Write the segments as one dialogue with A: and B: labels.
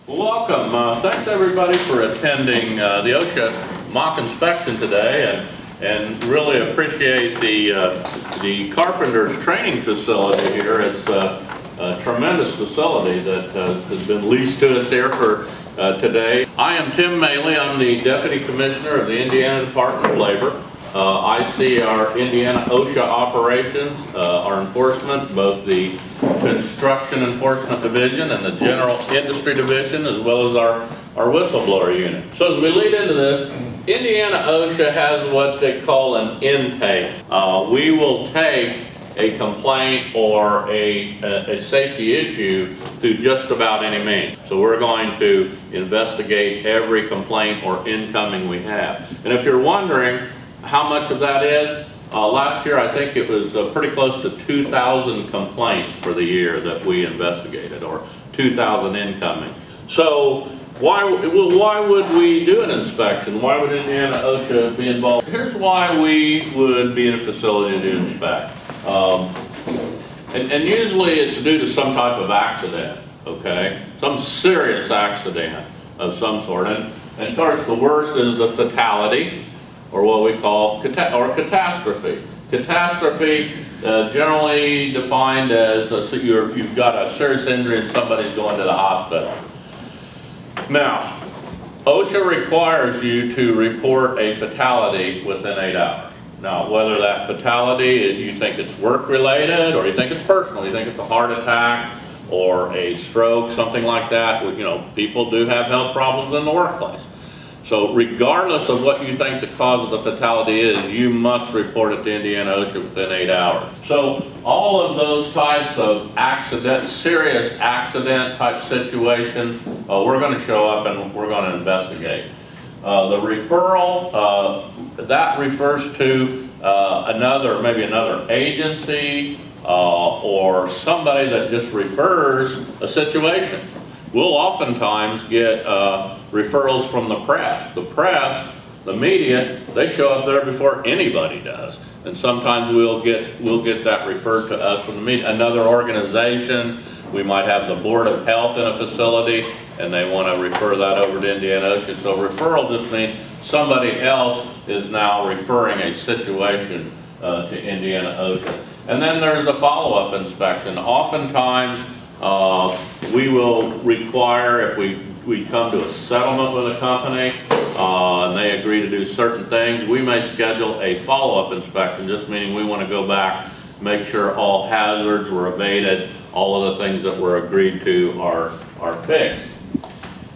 A: Welcome. Thanks everybody for attending the OSHA mock inspection today, and really appreciate the Carpenters Training Facility here. It's a tremendous facility that has been leased to us here for today. I am Tim Maley. I'm the Deputy Commissioner of the Indiana Department of Labor. I see our Indiana OSHA operations, our enforcement, both the Construction Enforcement Division and the General Industry Division, as well as our whistleblower unit. So as we lead into this, Indiana OSHA has what they call an intake. We will take a complaint or a safety issue through just about any means. So we're going to investigate every complaint or incoming we have. And if you're wondering how much of that is, last year I think it was pretty close to 2,000 complaints for the year that we investigated, or 2,000 incoming. So why would we do an inspection? Why would Indiana OSHA be involved? Here's why we would be in a facility to inspect. And usually it's due to some type of accident, okay? Some serious accident of some sort. And of course the worst is the fatality, or what we call catastrophe. Catastrophe, generally defined as you've got a serious injury and somebody's going to the hospital. Now, OSHA requires you to report a fatality within 8 hours. Now, whether that fatality, you think it's work-related, or you think it's personal, you think it's a heart attack, or a stroke, something like that, you know, people do have health problems in the workplace. So regardless of what you think the cause of the fatality is, you must report it to Indiana OSHA within 8 hours. So all of those types of serious accident type situations, we're going to show up and we're going to investigate. The referral, that refers to maybe another agency or somebody that just refers a situation. We'll oftentimes get referrals from the press. The press, the media, they show up there before anybody does. And sometimes we'll get that referred to us from the media. Another organization, we might have the Board of Health in a facility and they want to refer that over to Indiana OSHA. So referral just means somebody else is now referring a situation to Indiana OSHA. And then there's the follow-up inspection. Oftentimes, we will require, if we come to a settlement with a company and they agree to do certain things, we may schedule a follow-up inspection, just meaning we want to go back, make sure all hazards were abated, all of the things that were agreed to are fixed.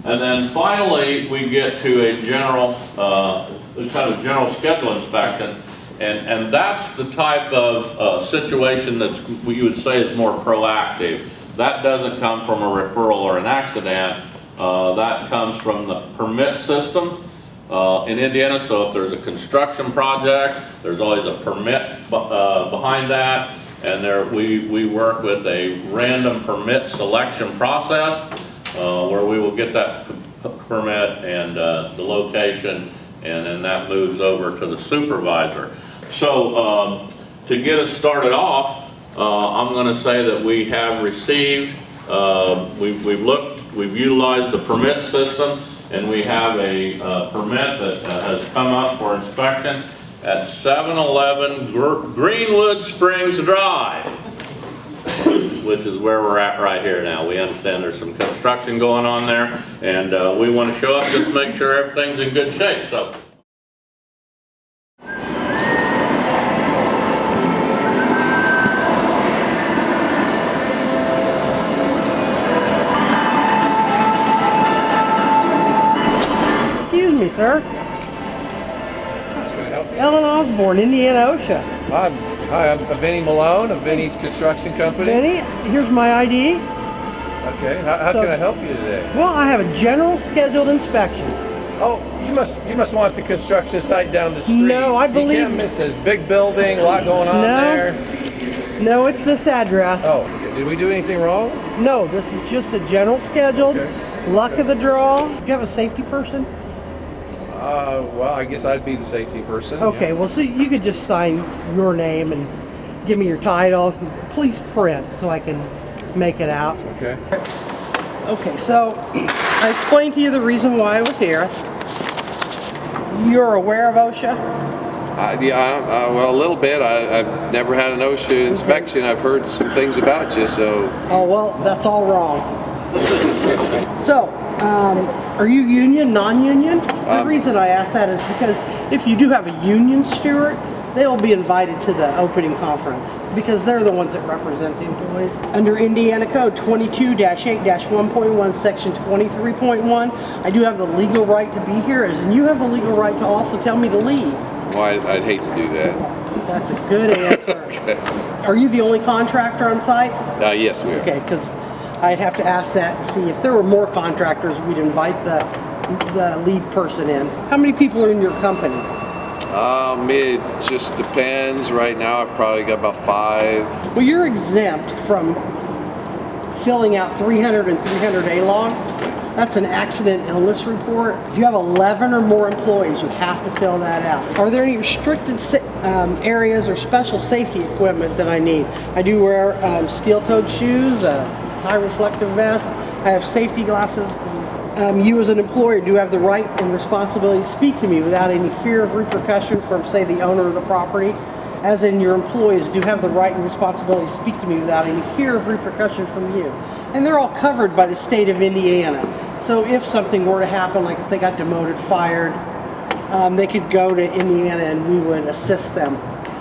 A: And then finally, we get to a general, kind of general schedule inspection, and that's the type of situation that you would say is more proactive. That doesn't come from a referral or an accident. That comes from the permit system in Indiana. So if there's a construction project, there's always a permit behind that. And we work with a random permit selection process where we will get that permit and the location, and then that moves over to the supervisor. So to get us started off, I'm going to say that we have received, we've utilized the permit system, and we have a permit that has come up for inspection at 711 Greenwood Springs Drive, which is where we're at right here now. We understand there's some construction going on there, and we want to show up just to make sure everything's in good shape. So.
B: Excuse me, sir. Ellen Osborne, Indiana OSHA.
C: Hi, I'm Vinny Malone of Vinny's Construction Company.
B: Vinny, here's my ID.
C: Okay, how can I help you today?
B: Well, I have a general scheduled inspection.
C: Oh, you must want the construction site down the street.
B: No, I believe
C: it says big building, a lot going on there.
B: No, it's this address.
C: Oh, okay. Did we do anything wrong?
B: No, this is just a general scheduled. Okay. Luck of the draw. Do you have a safety person?
C: Well, I guess I'd be the safety person.
B: Okay,
C: yeah.
B: well, so you could just sign your name and give me your title. Please print so I can make it out.
C: Okay.
B: Okay, so I explained to you the reason why I was here. You're aware of OSHA?
C: Well, a little bit. I've never had an OSHA inspection. I've heard some things about you, so.
B: Oh, well, that's all wrong. So, are you union, non-union? The reason I ask that is because if you do have a union steward, they will be invited to the opening conference because they're the ones that represent the employees. Under Indiana Code 22-8-1.1, Section 23.1, I do have the legal right to be here, and you have the legal right to also tell me to leave.
C: Well, I'd hate to do that.
B: That's a good answer.
C: Okay.
B: Are you the only contractor on site?
C: Yes, we are.
B: Okay, because I'd have to ask that to see if there were more contractors, we'd invite the lead person in. How many people are in your company?
C: It just depends. Right now, I've probably got about 5.
B: Well, you're exempt from filling out 300 and 300A logs. That's an accident illness report. If you have 11 or more employees, you have to fill that out. Are there any restricted areas or special safety equipment that I need? I do wear steel-toed shoes, a high reflective vest. I have safety glasses. You as an employer do have the right and responsibility to speak to me without any fear of repercussion from, say, the owner of the property. As in, your employees do have the right and responsibility to speak to me without any fear of repercussion from you. And they're all covered by the state of Indiana. So if something were to happen, like if they got demoted, fired, they could go to Indiana and we would assist them.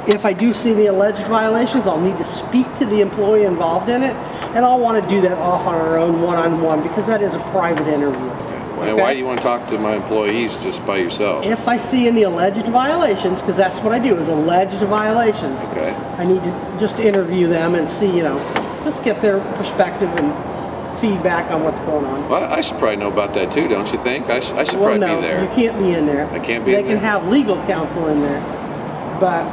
B: If I do see any alleged violations, I'll need to speak to the employee involved in it, and I'll want to do that off on our own one-on-one because that is a private interview.
C: Okay. Why do you want to talk to my employees just by yourself?
B: If I see any alleged violations, because that's what I do, is alleged violations.
C: Okay.
B: I need to just interview them and see, just get their perspective and feedback on what's going on.
C: Well, I should probably know about that too, don't you think? I should
B: Well,
C: probably
B: no,
C: be there.
B: you can't be in there.
C: I can't be in
B: They can
C: there?
B: have legal counsel in there, but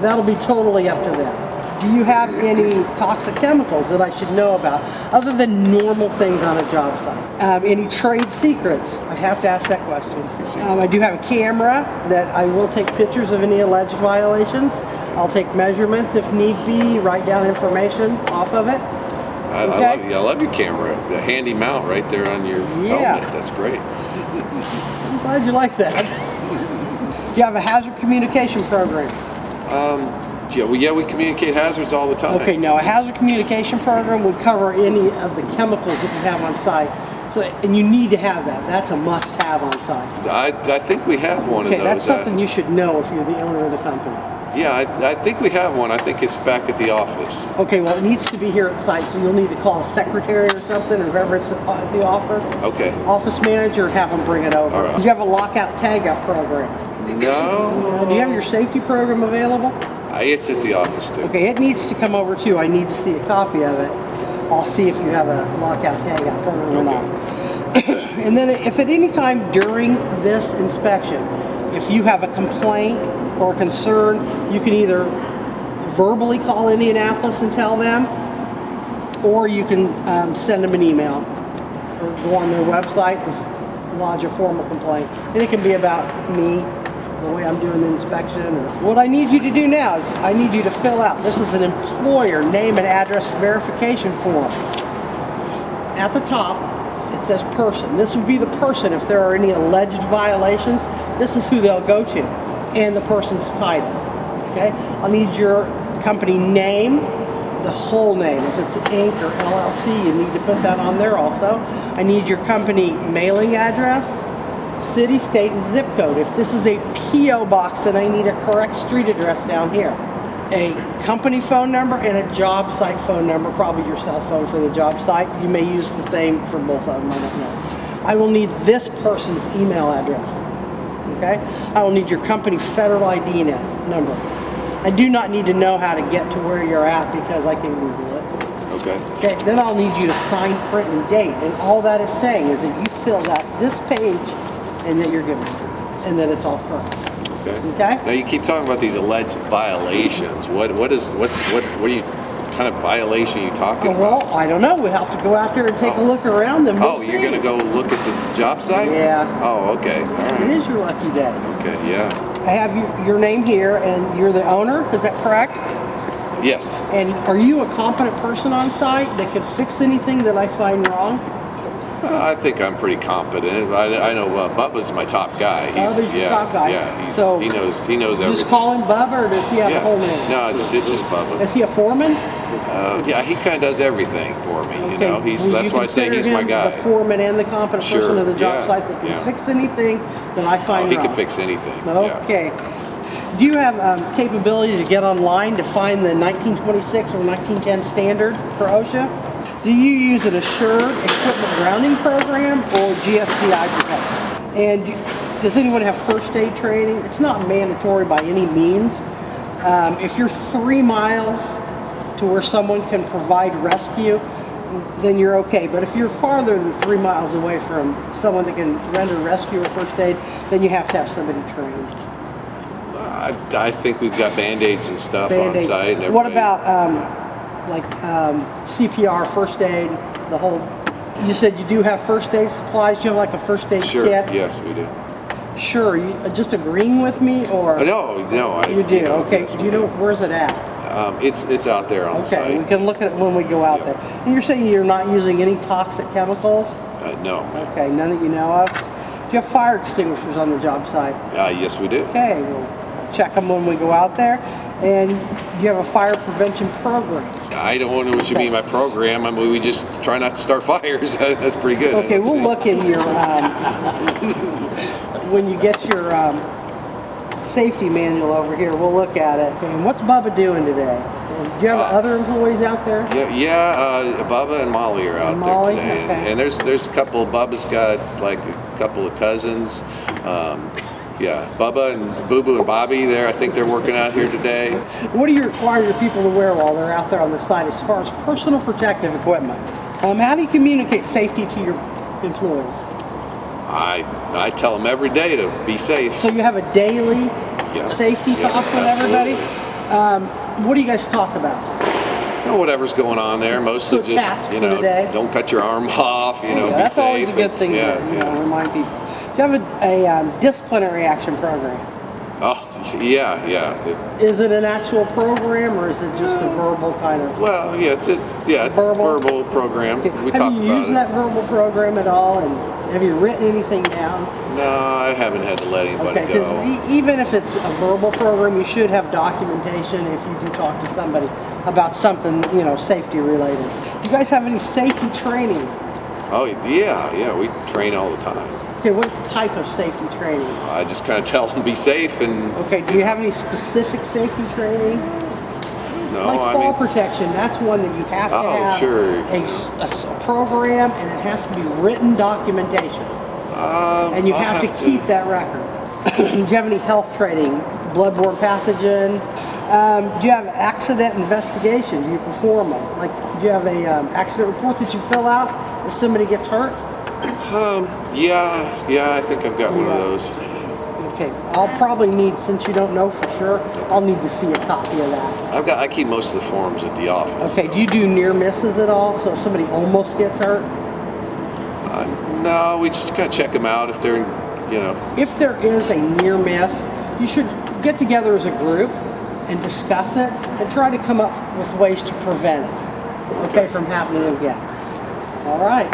B: that'll be totally up to them. Do you have any toxic chemicals that I should know about, other than normal things on a job site? Any trade secrets? I have to ask that question. I do have a camera that I will take pictures of any alleged violations. I'll take measurements if need be, write down information off of it.
C: I love your camera. The handy mount right there on your helmet. That's great.
B: I'm glad you like that. Do you have a hazard communication program?
C: Yeah, we communicate hazards all the time.
B: Okay, now a hazard communication program would cover any of the chemicals that you have on site. So, and you need to have that. That's a must-have on site.
C: I think we have one of those.
B: Okay, that's something you should know if you're the owner of the company.
C: Yeah, I think we have one. I think it's back at the office.
B: Okay, well, it needs to be here at site, so you'll need to call a secretary or something, or whoever it's at the office.
C: Okay.
B: Office manager, and have them bring it over.
C: All right.
B: Do you have a lockout tagout program?
C: No.
B: Do you have your safety program available?
C: It's at the office too.
B: Okay, it needs to come over too. I need to see a copy of it. I'll see if you have a lockout tagout program or not. And then if at any time during this inspection, if you have a complaint or concern, you can either verbally call Indianapolis and tell them, or you can send them an email or go on their website and lodge a formal complaint. And it can be about me, the way I'm doing the inspection. Or what I need you to do now is I need you to fill out, this is an employer name and address verification form. At the top, it says person. This would be the person if there are any alleged violations. This is who they'll go to, and the person's title. Okay? I'll need your company name, the whole name. If it's Inc. or LLC, you need to put that on there also. I need your company mailing address, city, state, and zip code. If this is a P.O. box, then I need a correct street address down here. A company phone number and a job site phone number, probably your cell phone for the job site. You may use the same for both of them, I don't know. I will need this person's email address. Okay? I will need your company federal ID number. I do not need to know how to get to where you're at because I can Google it.
C: Okay.
B: Okay, then I'll need you to sign, print, and date. And all that is saying is that you filled out this page and that you're good, and that it's all correct. Okay?
C: Now you keep talking about these alleged violations. What are you kind of violation are you talking about?
B: Well, I don't know. We have to go out there and take a look around them.
C: Oh, you're going to go look at the job site?
B: Yeah.
C: Oh, okay. All right.
B: It is your lucky day.
C: Okay, yeah.
B: I have your name here, and you're the owner. Is that correct?
C: Yes.
B: And are you a competent person on site that could fix anything that I find wrong?
C: I think I'm pretty competent. I know Bubba's my top guy.
B: Bubba's your top guy.
C: Yeah,
B: So
C: he knows everything.
B: Just call him Bubba, or does he have a whole name?
C: No, it's just Bubba.
B: Is he a foreman?
C: Yeah, he kind of does everything for me. You know, that's why I say he's my guy.
B: The foreman and the competent person of the job site that can fix anything that I find wrong.
C: He can fix anything.
B: Okay. Do you have capability to get online to find the 1926 or 1910 standard for OSHA? Do you use an assured equipment grounding program or GFCI protection? And does anyone have first aid training? It's not mandatory by any means. If you're 3 miles to where someone can provide rescue, then you're okay. But if you're farther than 3 miles away from someone that can render rescue or first aid, then you have to have somebody trained.
C: I think we've got Band-Aids and stuff on site. And
B: what about CPR, first aid, the whole? You said you do have first aid supplies. You have like a first aid
C: Sure.
B: kit?
C: Yes, we do.
B: Sure. You just agreeing with me, or?
C: No.
B: You do. Okay.
C: Yes,
B: Do you know where's it at?
C: It's out there on site.
B: Okay. We can look at it when we go out there. And you're saying you're not using any toxic chemicals?
C: No.
B: Okay. None that you know of. Do you have fire extinguishers on the job site?
C: Yes, we do.
B: Okay. We'll check them when we go out there. And you have a fire prevention program.
C: I don't know what you mean by program. I mean, we just try not to start fires. That's pretty good.
B: Okay, we'll look in your, when you get your safety manual over here, we'll look at it. Okay, and what's Bubba doing today? Do you have other employees out there?
C: Bubba and Molly are out there today.
B: Okay.
C: And there's a couple, Bubba's got like a couple of cousins. Bubba and Boo Boo and Bobby there, I think they're working out here today.
B: What do you require your people to wear while they're out there on the site as far as personal protective equipment? How do you communicate safety to your employees?
C: I tell them every day to be safe.
B: So you have a daily safety talk with everybody? What do you guys talk about?
C: Whatever's going on there, mostly just, don't cut your arm off, be safe.
B: That's always a good thing to remind people. Do you have a disciplinary action program?
C: Oh, yeah.
B: Is it an actual program, or is it just a verbal kind of?
C: Well, it's a verbal program.
B: Okay.
C: We talk about it.
B: Have you used that verbal program at all, and have you written anything down?
C: No, I haven't had to let anybody go.
B: Even if it's a verbal program, you should have documentation if you do talk to somebody about something, safety related. Do you guys have any safety training?
C: Oh, yeah, we train all the time.
B: Okay, what type of safety training?
C: I just kind of tell them be safe and...
B: Okay, do you have any specific safety training?
C: No,
B: like fall protection, that's one that you have to have a program, and it has to be written documentation. And you have to keep that record. Do you have any health training? Bloodborne pathogen? Do you have accident investigation? Do you perform them? Like, do you have a accident report that you fill out if somebody gets hurt?
C: I think I've got one of those.
B: Okay, I'll probably need, since you don't know for sure, I'll need to see a copy of that.
C: I keep most of the forms at the office.
B: Okay, do you do near misses at all? So if somebody almost gets hurt?
C: No, we just kind of check them out if they're,
B: If there is a near miss, you should get together as a group and discuss it and try to come up with ways to prevent it, from happening again. All right.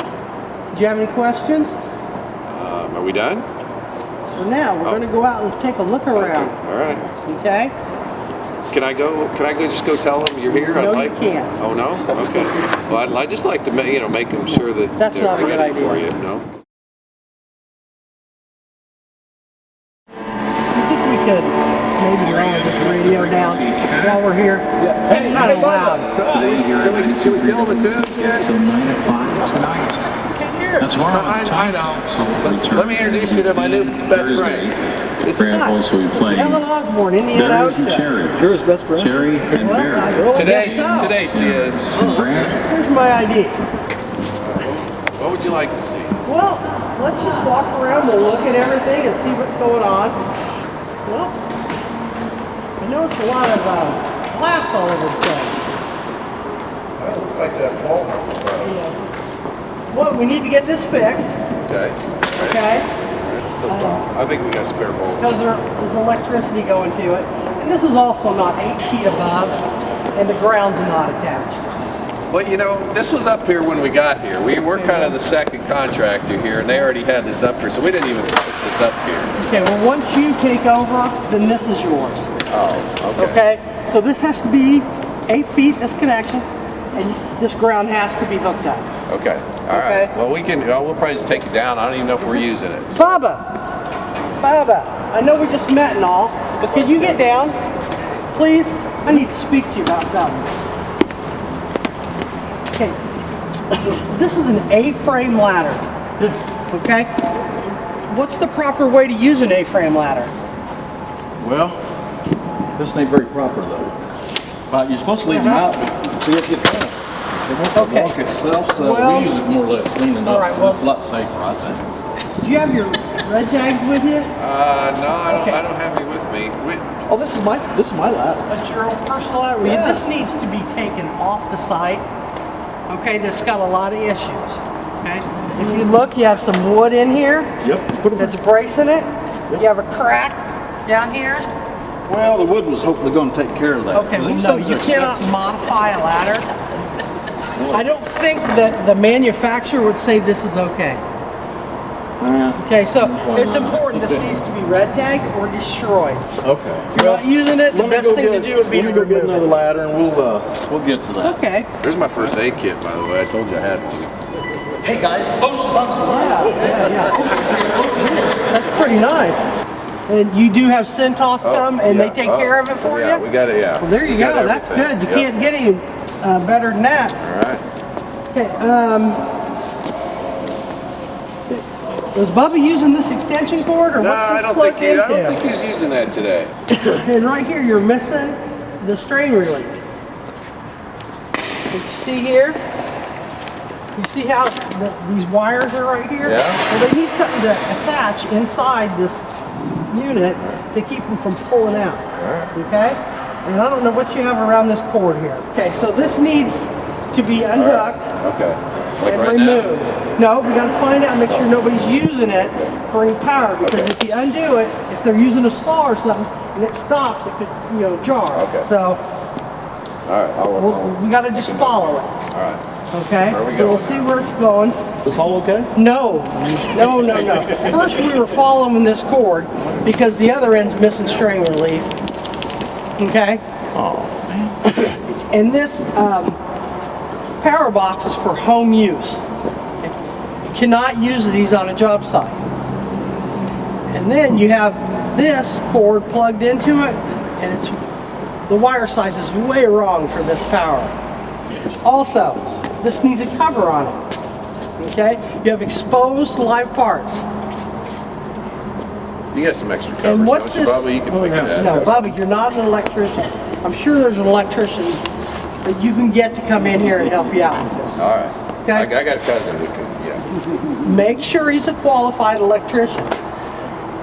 B: Do you have any questions?
C: Are we done?
B: For now, we're going to go out and take a look around.
C: Okay. All right.
B: Okay?
C: Can I go? Just go tell them you're here?
B: No, you can't.
C: Oh no? Okay. Well, I'd just like to, make them sure that
B: that's
C: they're
B: not a good
C: ready
B: idea
C: for you. No.
B: I think we could maybe lower this radio down while we're here.
C: Hey,
B: not allowed.
C: Should we tell them the tune?
D: Till 9 o'clock tonight. That's where
C: I know. Let me introduce you to my new best friend.
D: Also we play
B: Ellen Osborne, Indiana
D: Berries and
B: OSHA.
D: Cherries.
B: You're his best friend?
D: Cherry and berry.
C: Today she is.
D: And Brad.
B: Here's my ID.
C: What would you like to see?
B: Well, let's just walk around. We'll look at everything and see what's going on. Well, I noticed a lot of glass all over the place.
C: That looks like that ball.
B: Well, we need to get this fixed. Okay?
C: I think we got spare bolts.
B: Because there's electricity going to it. And this is also not 8 feet above, and the ground's not attached.
C: Well, you know, this was up here when we got here. We were kind of the second contractor here, and they already had this up here, so we didn't even put this up here.
B: Okay, well once you take over, then this is yours.
C: Oh, okay.
B: Okay, so this has to be 8 feet, this connection, and this ground has to be hooked up.
C: Okay, all right.
B: Okay.
C: Well, we'll probably just take it down. I don't even know if we're using it.
B: Bubba, I know we just met and all, but could you get down, please? I need to speak to you about something. Okay, this is an A-frame ladder, okay? What's the proper way to use an A-frame ladder?
E: Well, this ain't very proper though. But you're supposed to leave them out, but see if you can. It wants to
B: Okay.
E: walk itself, so
B: Well,
E: we use it more or less leaning
B: all
E: up.
B: right, well-
E: It's a lot safer, I think.
B: Do you have your red tags with you?
C: No, I
B: Okay.
C: don't have any with me.
E: Oh, this is my ladder.
B: That's your own personal ladder.
E: Yeah.
B: This needs to be taken off the site. Okay, that's got a lot of issues. Okay, if you look, you have some wood in here
E: Yep. Put 'em
B: that's bracing it. You have a crack down here.
E: Well, the wood was hopefully going to take care of that.
B: Okay,
E: 'cause
B: well,
E: these
B: no,
E: things
B: you
E: are
B: cannot
E: expensive.
B: modify a ladder. I don't think that the manufacturer would say this is okay.
E: Yeah.
B: Okay, so
E: Why
B: it's
E: not?
B: important this needs to be red tagged or destroyed.
E: Okay.
B: If you're not using it, the
E: Let me
B: best
E: go
B: thing to
E: get-
B: do would be
E: let
B: to
E: me go get
B: remove
E: another
B: it.
E: ladder, and we'll get to that.
B: Okay.
C: There's my first aid kit, by the way. I told you I had one.
E: Hey guys, post is on the side.
B: Yeah. That's pretty nice. And you do have Centos come and they take care of it for
C: yeah,
B: you?
C: we got it, yeah.
B: Well, there you
C: We got
B: go. That's
C: everything.
B: good. You
C: Yep.
B: can't get any better than that.
C: All right.
B: Okay. Was Bubba using this extension cord or
C: No,
B: what's
C: I
B: this
C: don't
B: plugged
C: think
B: into?
C: he's using that today.
B: And right here, you're missing the strain relief. You see here? You see how these wires are right here?
C: Yeah.
B: Well, they need something to attach inside this unit to keep them from pulling out. Okay? And I don't know what you have around this cord here. Okay, so this needs to be unhooked
C: Okay. Like
B: and
C: right now?
B: removed. No, we got to find out, make sure nobody's using it for any power, because
C: Okay.
B: if you undo it, if they're using a saw or something and it stops, it could, jar.
C: Okay.
B: So
C: All right. I'll work on it.
B: we got to just follow it.
C: All right.
B: Okay.
C: Where are we
B: So
C: going
B: we'll see where it's going.
E: This all okay?
B: No. First we were following this cord because the other end's missing strain relief. Okay.
E: Oh, man.
B: And this power box is for home use. You cannot use these on a job site. And then you have this cord plugged into it, and the wire size is way wrong for this power. Also, this needs a cover on it. Okay? You have exposed live parts.
C: You got some extra coverage,
B: And what's
C: don't you,
B: this?
C: Bubba? You can fix that.
B: No, Bubba, you're not an electrician. I'm sure there's an electrician that you can get to come in here and help you out with this.
C: All right.
B: Okay.
C: I got a cousin who can, yeah.
B: Make sure he's a qualified electrician.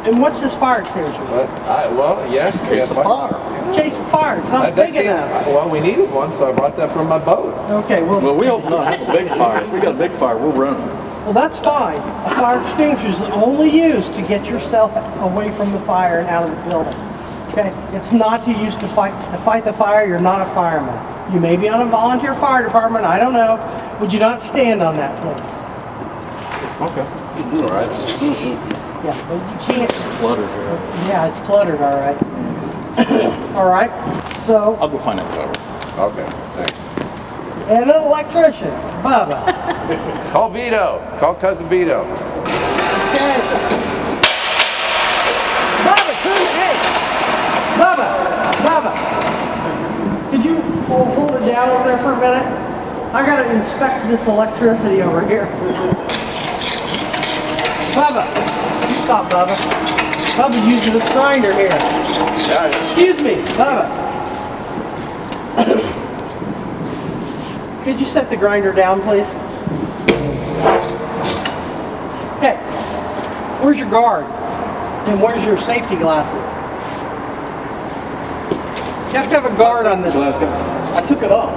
B: And what's this fire extinguisher?
C: Well, yes.
E: Case of fire.
B: Case of fire, it's not big enough.
C: Well, we needed one, so I brought that from my boat.
B: Okay,
E: Well,
B: well,
E: we hope not have a big fire. If we got a big fire, we'll run.
B: that's fine. A fire extinguisher is only used to get yourself away from the fire and out of the building. Okay, it's not to use to fight the fire. You're not a fireman. You may be on a volunteer fire department. I don't know. Would you not stand on that, please?
E: Okay.
C: All right.
B: Yeah, but you can't.
E: Cluttered here.
B: Yeah, it's cluttered. All right. All right. So,
E: I'll go find that cover.
C: Okay, thanks.
B: and an electrician, Bubba.
C: Call Vito. Call Cousin Vito.
B: Okay. Bubba, hey! Bubba! Could you hold it down over there for a minute? I gotta inspect this electricity over here. Bubba! You stop, Bubba. Bubba's using this grinder here. Excuse me, Bubba. Could you set the grinder down, please? Hey, where's your guard? And where's your safety glasses? You have to have a guard on this.
E: I took it off.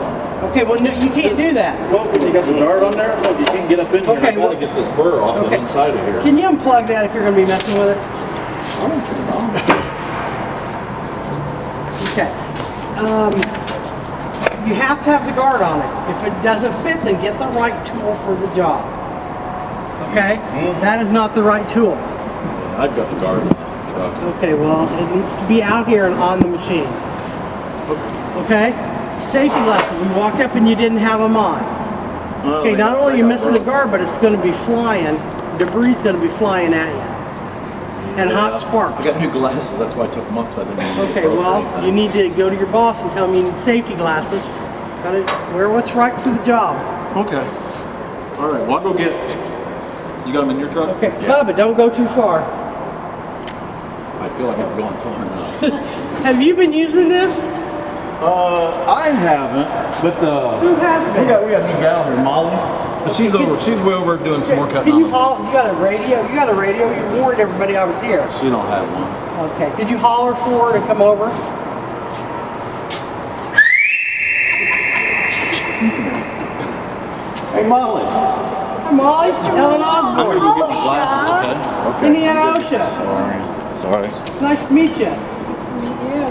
B: Okay, well, no, you can't do that.
E: Well, you got the guard on there? Look, you can't get up in here.
B: Okay,
E: I gotta
B: well-
E: get this burr off the inside of here.
B: Can you unplug that if you're going to be messing with it?
E: I don't turn it on.
B: Okay. you have to have the guard on it. If it doesn't fit, then get the right tool for the job. Okay? That is not the right tool.
E: I've got the guard on the truck.
B: Okay, well, it needs to be out here and on the machine. Okay? Safety lesson. We walked up and you didn't have them on. Okay, not only are you missing the guard, but it's going to be flying. Debris is going to be flying at you. And hot sparks.
E: I got new glasses, that's why I took them up, because I didn't need
B: Okay, well, you need to go to your boss and tell him you need safety glasses. Gotta wear what's right for the job.
E: Okay. All right, well, I'll go get, you got them in your truck?
B: Okay, Bubba, don't go too far.
E: I feel like I'm going far enough.
B: Have you been using this?
E: I haven't, but
B: Who has been?
E: we got a new gal here, Molly. But she's way over doing some more cutting
B: Can you
E: on
B: haul? You got a radio? You got a radio? You warned everybody I was here.
E: them. She don't have one.
B: Okay. Could you holler for her to come over?
E: Hey, Molly.
B: Hi, Molly. Ellen
E: I'm
B: Osborne.
E: going to go get my glasses, okay?
B: Indiana OSHA.
E: Sorry.
B: Nice to meet you.
F: Nice to meet you.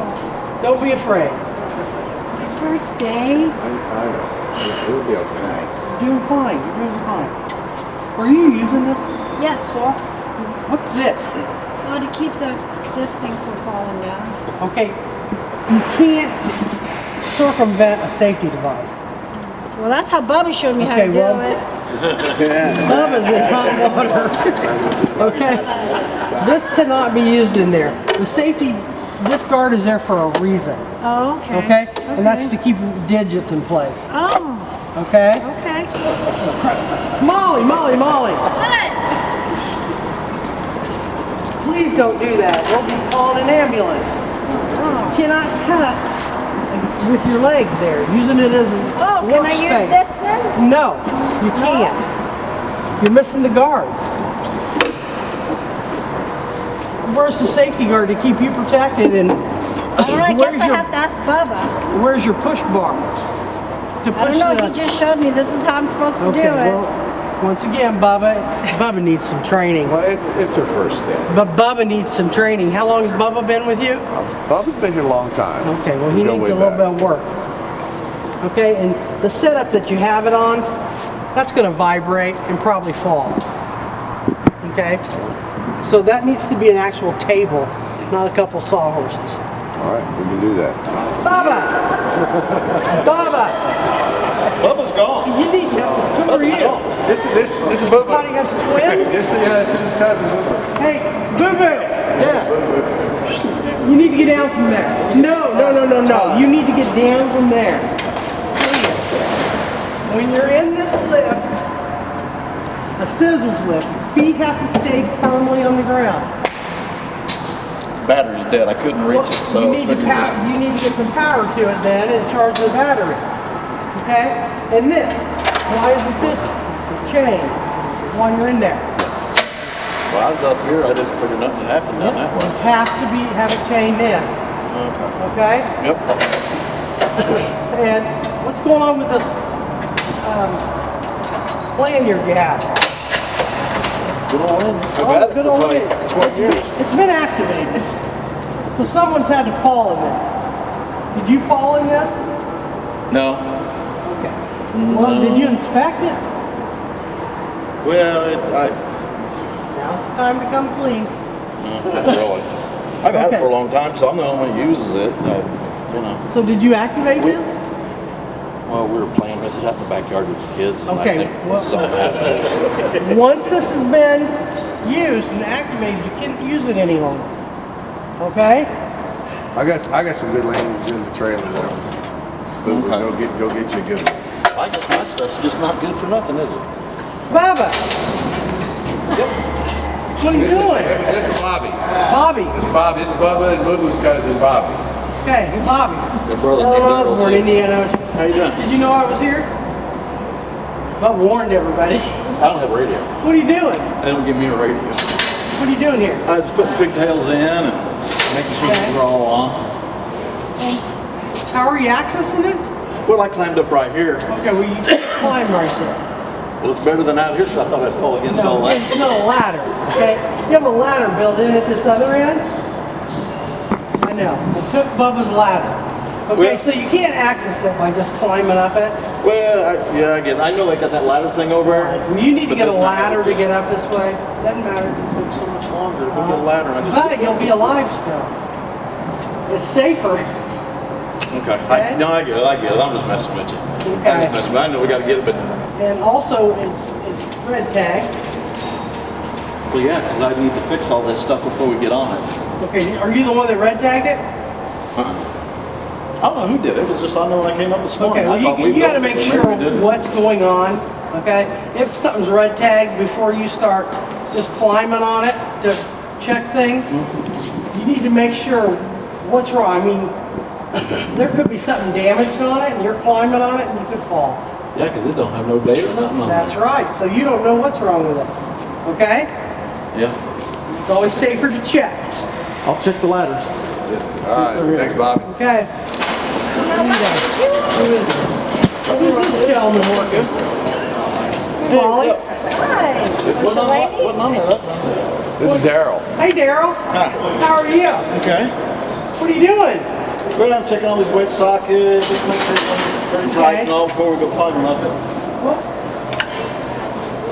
B: Don't be afraid.
F: The first day?
C: It'll be okay.
B: You're doing fine. You're doing fine. Are you using this
F: Yes.
B: saw? What's this?
F: How to keep this thing from falling down.
B: Okay. You can't circumvent a safety device.
F: Well, that's how Bubba showed me how
B: Okay,
F: to do
B: well-
F: it.
B: Bubba's in hot water. Okay. This cannot be used in there. The safety, this guard is there for a reason.
F: Oh, okay.
B: Okay? And that's to keep digits in place.
F: Oh,
B: Okay?
F: okay.
B: Molly!
F: What?
B: Please don't do that. We'll be calling an ambulance. You cannot cut with your leg there, using it as a
F: Oh, can I use
B: workspace.
F: this then?
B: No, you can't. You're missing the guards. Where's the safety guard to keep you protected? And
F: I guess I have to ask Bubba.
B: where's your push bar? To
F: I don't know, he just showed me this is how I'm supposed to do it.
B: Well, once again, Bubba needs some training.
C: Well, it's her first day.
B: But Bubba needs some training. How long has Bubba been with you?
C: Bubba's been here a long time.
B: Okay, well, he
C: Go
B: needs
C: way
B: a little
C: back.
B: bit of work. Okay, and the setup that you have it on, that's going to vibrate and probably fall. Okay? So that needs to be an actual table, not a couple sawhorses.
C: All right, we can do that.
B: Bubba! Bubba!
E: Bubba's gone.
B: You need help. Who are you?
C: This is
B: Thought
C: Bubba.
B: he has twins?
C: This is his cousin.
B: Hey, Boo Boo!
E: Yeah.
B: You need to get down from there. No. You need to get down from there. Please. When you're in this lift, a scissors lift, your feet have to stay firmly on the ground.
E: Battery's dead. I couldn't reach it, so
B: you need to get some power to it then and charge the battery. Okay? And this. Why is it this chain while you're in there?
E: Well, I was up here. I just figured nothing happened down that way.
B: You have to have it chained in. Okay?
E: Yep.
B: And what's going on with this lanyard you have?
E: Good old Lynn. I've
B: Oh,
E: had it
B: good
E: for
B: old
E: probably
B: lady.
E: 12 years.
B: It's been activated. So someone's had to fall in this. Did you fall in this?
E: No.
B: Okay. Well, did you inspect it?
E: Well,
B: Now's the time to come clean.
E: really. I've had
B: Okay.
E: it for a long time, so I'm the only one who uses it. You know.
B: So did you activate this?
E: Well, we were playing with it out in the backyard with the kids. And
B: Okay,
E: I think
B: well-
E: something happened.
B: Once this has been used and activated, you can't use it any longer. Okay?
C: I got some good language in the trailer now. Boo, go get you a good one.
E: I guess my stuff's just not good for nothing, is it?
B: Bubba! What are you doing?
C: This is Bobby.
B: Bobby.
C: This is Bobby. This is Bubba and Boo Boo's cousin Bobby.
B: Okay, hey, Bobby.
E: Your brother
B: Ellen
E: named Earl,
B: Osborne,
E: too.
B: Indiana.
E: How you doing?
B: Did you know I was here? I warned everybody.
E: I don't have a radio.
B: What are you doing?
E: They don't give me a radio.
B: What are you doing here?
E: I just putting pigtails in and making sure
B: Okay.
E: they're all on.
B: How are you accessing it?
E: Well, I climbed up right here.
B: Okay, well you can't climb right there.
E: Well, it's better than out here, so I thought I'd fall against all
B: No,
E: that.
B: it's not a ladder, okay? You have a ladder built in at this other end? I know. I took Bubba's ladder. Okay,
E: Well-
B: so you can't access it by just climbing up it.
E: Well, yeah, I get it. I know they got that ladder thing over there.
B: You need to
E: but
B: get a
E: that's not-
B: ladder to get up this way. Doesn't matter.
E: It took so much longer to get a ladder. I just-
B: But you'll be alive still. It's safer.
E: Okay. No, I get it. I get it. I'm just messing with you.
B: Okay.
E: I'm just messing with you. I know we got to get it, but
B: And also, it's red tag.
E: well, yeah, because I need to fix all this stuff before we get on it.
B: Okay, are you the one that red tagged it?
E: I don't know who did it. It was just I know when I came up this morning.
B: Okay, well,
E: I thought we
B: you got to
E: built
B: make
E: it, but
B: sure
E: maybe we didn't.
B: what's going on, okay? If something's red tagged before you start just climbing on it to check things, you need to make sure what's wrong. I mean, there could be something damaged on it and you're climbing on it and you could fall.
E: Yeah, because it don't have no date or nothing on
B: That's right, so you don't know what's wrong with it, okay?
E: Yeah.
B: It's always safer to check,
E: I'll check the ladders.
C: All right, thanks, Bobby.
B: okay? Who's this gentleman working? Molly?
F: Hi.
E: What number?
C: This is Daryl.
B: Hey, Daryl. How are you?
E: Okay.
B: What are you doing?
E: Well, I'm checking all these wet sockets, just make sure it's very tight and all before we go climbing up it.
B: Well,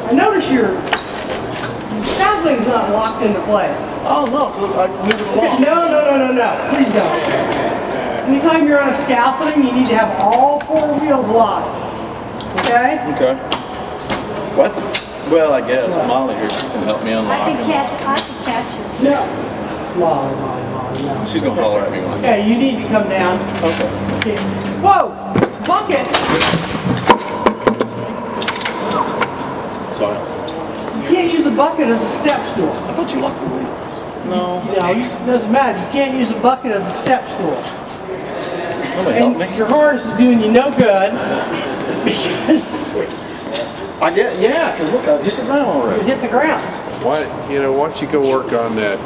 B: I notice your sapling's not locked into place.
E: Oh, no, 'cause I moved it along.
B: No. Please don't. Anytime you're on a scaffolding, you need to have all four wheels locked. Okay?
E: Okay. What? Well, I guess Molly here, she can help me unlock
F: I can
E: it.
F: catch it.
B: No. Molly, no.
E: She's gonna holler at me when I
B: Okay, you need to come down.
E: Okay.
B: Okay. Whoa! Bucket!
E: Sorry.
B: You can't use a bucket as a step stool.
E: I thought you locked the wheels. No.
B: You know, it doesn't matter. You can't use a bucket as a step stool.
E: Somebody help me.
B: And your harness is doing you no good because
E: I get, yeah, because look, I hit the ground
B: you
E: already.
B: hit the ground.
C: Why, once you go work on that,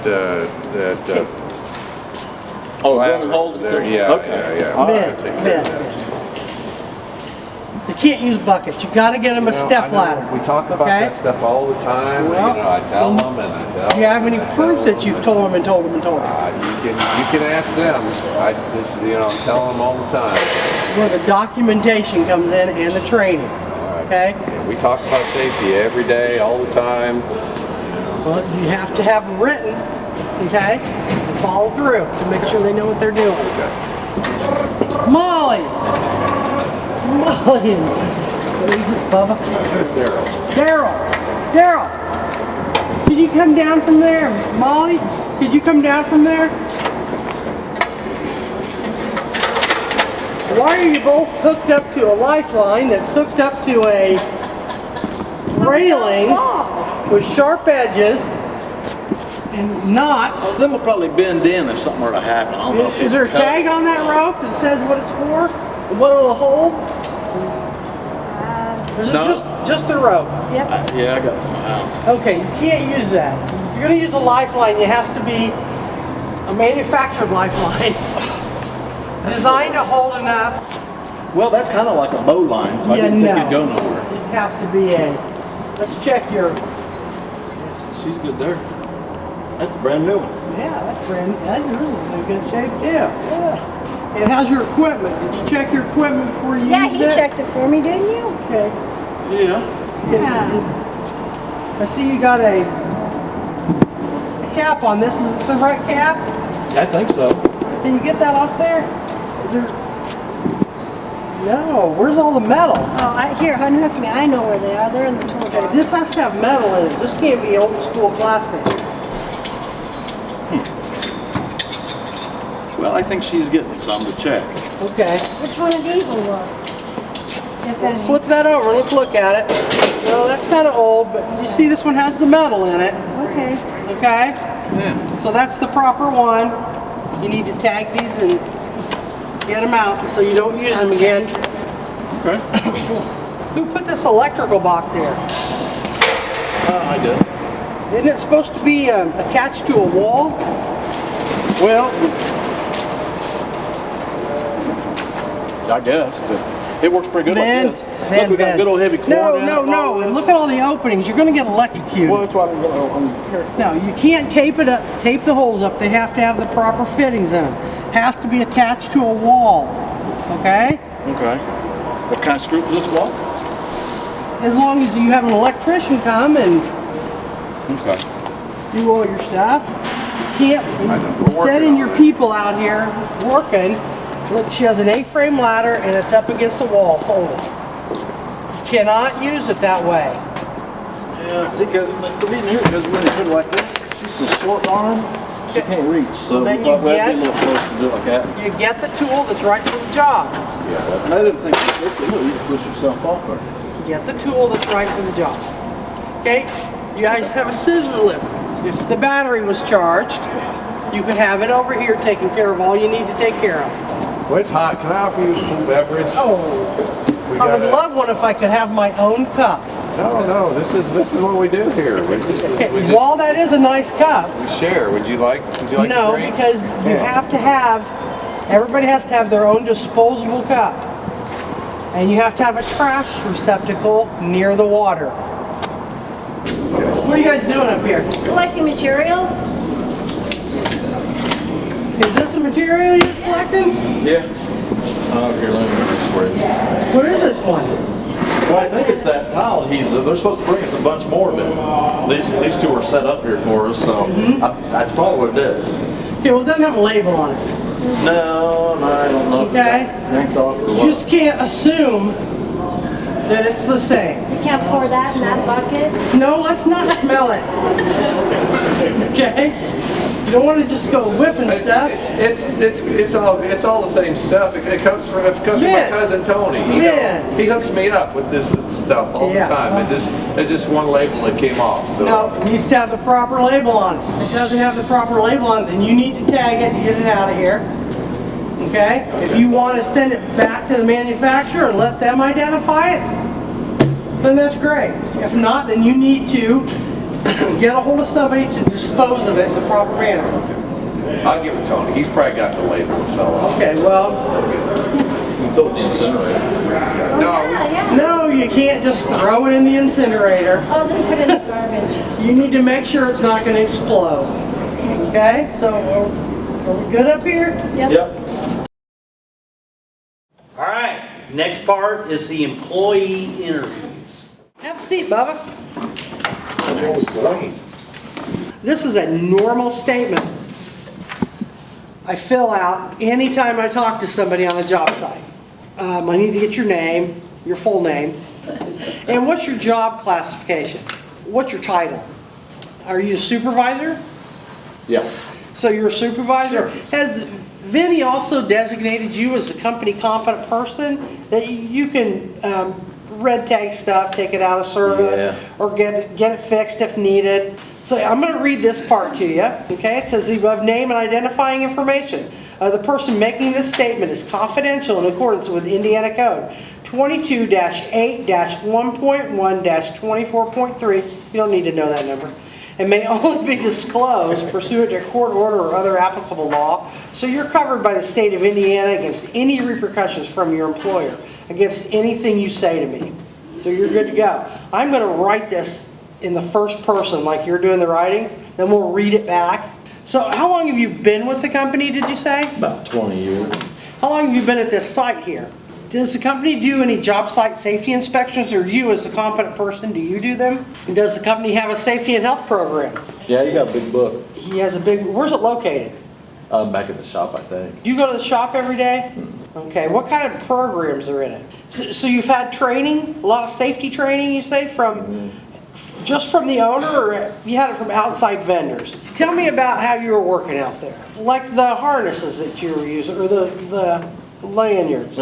E: Oh,
C: ladder
E: running holes?
C: there, yeah,
E: Okay.
C: yeah.
E: All
B: Man,
E: right.
C: take care of that.
B: man. You can't use buckets. You got to get them a step ladder.
C: We talk about
B: Okay?
C: that stuff all the time.
B: Well,
C: I tell them and I tell
B: Do you have any
C: them,
B: proof that you've told them and told them and told them?
C: You can ask them. I just, I'm telling them all the time.
B: Where the documentation comes in and the training. Okay?
C: And we talk about safety every day, all the time.
B: Well, you have to have them written, okay? And follow through to make sure they know what they're doing. Molly! Molly! What are you, Bubba? Daryl! Could you come down from there? Molly, could you come down from there? Why are you both hooked up to a lifeline that's hooked up to a railing with sharp edges and knots?
E: Them will probably bend in if something were to happen. I don't know if
B: Is there a
E: it'll cut.
B: tag on that rope that says what it's for? And what it'll hold? Or is it
E: No.
B: just the rope?
F: Yep.
E: Yeah, I got it from my house.
B: Okay, you can't use that. If you're going to use a lifeline, it has to be a manufactured lifeline. Designed to hold enough.
E: Well, that's kind of like a bow line, so I didn't think it'd go nowhere.
B: It has to be a. Let's check your.
E: She's good there. That's a brand new one.
B: Yeah, that's brand. That's yours is in good shape too. Yeah. And how's your equipment? Did you check your equipment before you
F: Yeah,
B: used
F: he
B: it?
F: checked it for me, didn't you?
B: Okay.
E: Yeah.
F: Yeah.
B: I see you got a cap on this. Is it the right cap?
E: I think so.
B: Can you get that off there? Is there... No. Where's all the metal?
F: Oh, here, unhook me. I know where they are. They're in the toolbox.
B: Okay, this has to have metal in it. This can't be old school plastic.
E: Well, I think she's getting some to check.
B: Okay.
F: Which one of these will work? If any.
B: Flip that over. Let's look at it. No, that's kind of old, but you see this one has the metal in it.
F: Okay.
B: Okay?
E: Yeah.
B: So that's the proper one. You need to tag these and get them out so you don't use them again.
E: Okay.
B: Who put this electrical box here?
E: I did.
B: Isn't it supposed to be attached to a wall?
E: Well, I guess, but it works pretty good like this. Look, we got a good old heavy cord
B: No,
E: in it,
B: no,
E: all
B: no.
E: this.
B: And look at all the openings. You're going to get electrocuted.
E: Well, that's why I'm going to.
B: No, you can't tape it up, tape the holes up. They have to have the proper fittings in them. has to be attached to a wall, okay?
E: Okay. But can I screw it to this wall?
B: As long as you have an electrician come and
E: Okay.
B: do all your stuff. You can't,
E: I know. We're working
B: sending
E: on
B: your
E: it.
B: people out here working. Look, she has an A-frame ladder and it's up against the wall folded. You cannot use it that way.
E: Yeah, see, cause the reason here is when they put it like this, she's so short arm, she can't reach. So
B: Then
E: we thought
B: you
E: we had to
B: get-
E: be a little close to do it like that.
B: You get the tool that's right for the job.
E: Yeah, and I didn't think you could. Look, you can push yourself off there.
B: Get the tool that's right for the job. Okay? You guys have a scissor lift. If the battery was charged, you could have it over here taking care of all you need to take care of.
C: Well, it's hot. Can I offer you a cool beverage?
B: Oh,
C: We
B: I would
C: gotta-
B: love one if I could have my own cup.
C: No, this is what we do here.
B: Okay, while that is a nice cup,
C: we share. Would you like
B: no,
C: a drink?
B: because you have to have, everybody has to have their own disposable cup. And you have to have a trash receptacle near the water. What are you guys doing up here?
F: Collecting materials?
B: Is this a material you're collecting?
E: Yeah. Oh, here, let me get this for you.
B: What is this one?
E: Well, I think it's that tile adhesive. They're supposed to bring us a bunch more, but these two are set up here for us, so that's probably what it is.
B: Okay, well, it doesn't have a label on it.
E: No, I don't know. If
B: Okay.
E: it got yanked off the
B: You just can't assume that it's the same.
F: You can't pour that in that bucket?
B: No, let's not smell it. Okay? You don't want to just go whipping stuff.
C: It's all the same stuff. It comes from
B: Yeah.
C: my cousin Tony.
B: Yeah.
C: He hooks me up with this stuff all
B: Yeah.
C: the time. It's just one label that came off. So
B: No, it needs to have the proper label on it. If it doesn't have the proper label on it, then you need to tag it and get it out of here. Okay? If you want to send it back to the manufacturer and let them identify it, then that's great. If not, then you need to get a hold of somebody to dispose of it in the proper manner.
C: I'll give it to Tony. He's probably got the label that fell off.
B: Okay, well,
E: throw it in the incinerator.
C: No,
F: Yeah.
B: no, you can't just throw it in the incinerator.
F: Oh, then put it in the garbage.
B: You need to make sure it's not going to explode. Okay? So, are we good up here?
E: Yep.
G: All right, next part is the employee interviews.
B: Have a seat, Bubba. This is a normal statement I fill out anytime I talk to somebody on a job site. I need to get your name, your full name, and what's your job classification? What's your title? Are you a supervisor?
E: Yeah.
B: So you're a supervisor? Has Vinny also designated you as a company competent person that you can red tag stuff, take it out of service, or get it fixed if needed? So I'm going to read this part to you. Okay, it says the above name and identifying information of the person making this statement is confidential in accordance with Indiana Code 22-8-1.1-24.3. You don't need to know that number. And may only be disclosed pursuant to court order or other applicable law. So you're covered by the state of Indiana against any repercussions from your employer, against anything you say to me. So you're good to go. I'm going to write this in the first person like you're doing the writing, then we'll read it back. So how long have you been with the company, did you say?
E: About 20 years.
B: How long have you been at this site here? Does the company do any job site safety inspections, or you as the competent person, do you do them? And does the company have a safety and health program?
E: Yeah, you got a big book.
B: He has a big, where's it located?
E: Back at the shop, I think.
B: You go to the shop every day? Okay, what kind of programs are in it? So you've had training, a lot of safety training, you say, from just from the owner, or you had it from outside vendors? Tell me about how you were working out there. Like the harnesses that you were using, or the lanyards.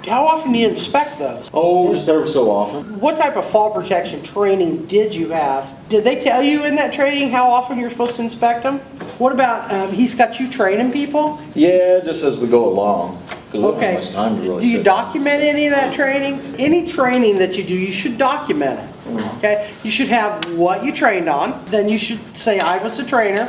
B: How often do you inspect those?
E: Oh, just every so often.
B: What type of fall protection training did you have? Did they tell you in that training how often you're supposed to inspect them? What about, he's got you training people?
E: Yeah, just as we go along. Because we don't have
B: Okay.
E: much time to really
B: Do you
E: sit down.
B: document any of that training? Any training that you do, you should document it. Okay? You should have what you trained on. Then you should say, I was the trainer.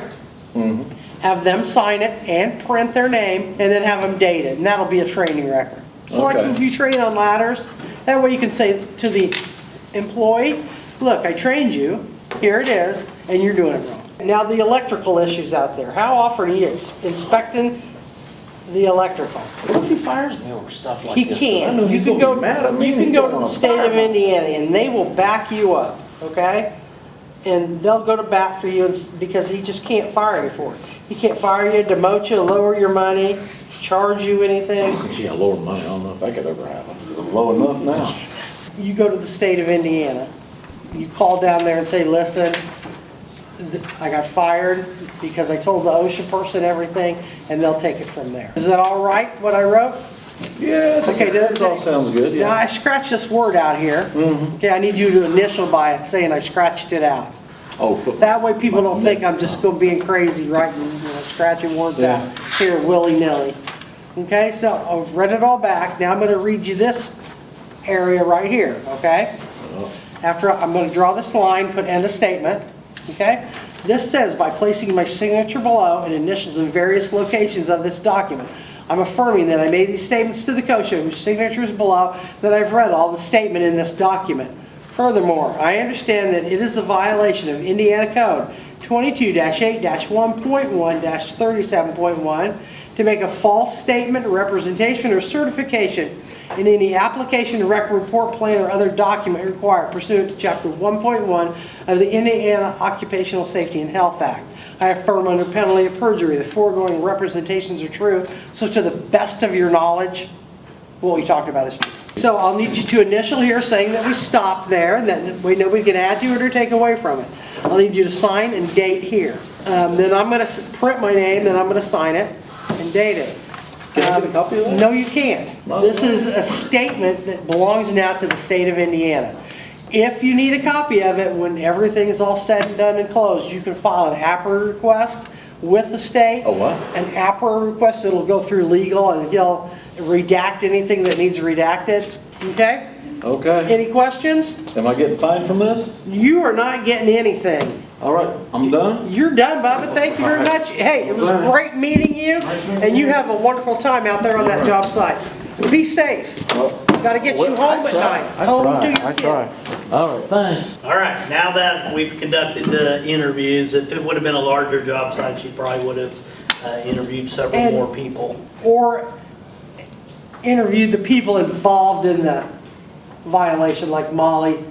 B: Have them sign it and print their name, and then have them date it. And that'll be a training record. So like
E: Okay.
B: if you train on ladders, that way you can say to the employee, look, I trained you, here it is, and you're doing it wrong. Now the electrical issues out there, how often are you inspecting The electrical.
E: What if he fires me over stuff like
B: He
E: this? I
B: can.
E: know
B: You
E: he's
B: can
E: gonna
B: go,
E: be mad at me.
B: you can
E: He's
B: go to
E: gonna
B: the state
E: fire
B: of
E: me.
B: Indiana and they will back you up, okay? And they'll go to bat for you because he just can't fire you for it. He can't fire you, demote you, lower your money, charge you anything.
E: Gee, I lower money. I don't know if that could ever happen. I'm low enough now.
B: You go to the state of Indiana. You call down there and say, listen, I got fired because I told the OSHA person everything, and they'll take it from there. Is that all right, what I wrote?
E: Yeah,
B: Okay,
E: that all sounds good,
B: Now,
E: yeah.
B: I scratched this word out here. Okay, I need you to initial by it, saying I scratched it out.
E: Oh, put my-
B: That way people don't think I'm just going being crazy, writing, scratching words
E: Yeah.
B: out here willy-nilly. Okay, so I've read it all back. Now I'm going to read you this area right here, okay? After I'm going to draw this line, put end of statement, okay? This says, by placing my signature below and initials in various locations of this document, I'm affirming that I made these statements to the COSHA, whose signature is below, that I've read all the statement in this document. Furthermore, I understand that it is a violation of Indiana Code 22-8-1.1-37.1 to make a false statement, representation, or certification in any application, record, report, plan, or other document required pursuant to Chapter 1.1 of the Indiana Occupational Safety and Health Act. I affirm under penalty of perjury the foregoing representations are true, so to the best of your knowledge, what we talked about is true. So I'll need you to initial here saying that we stopped there, and that way nobody can add to it or take away from it. I'll need you to sign and date here. Then I'm going to print my name, then I'm going to sign it and date it.
E: Can I get a copy of that?
B: No, you can't. This is a statement that belongs now to the state of Indiana. If you need a copy of it, when everything is all said and done and closed, you can file an APRA request with the state.
E: A what?
B: An APRA request, it'll go through legal and he'll redact anything that needs redacted, okay?
E: Okay.
B: Any questions?
E: Am I getting fined from this?
B: You are not getting anything.
E: All right, I'm done.
B: You're done, Bubba. Thank you very much. Hey, it was great meeting you, and you have a wonderful time out there on that job site. Be safe. Got to get you home at night. Home to your kids.
E: All right, thanks.
G: All right, now that we've conducted the interviews, if it would have been a larger job site, she probably would have interviewed several
B: And-
G: more people.
B: Or interviewed the people involved in the violation, like Molly.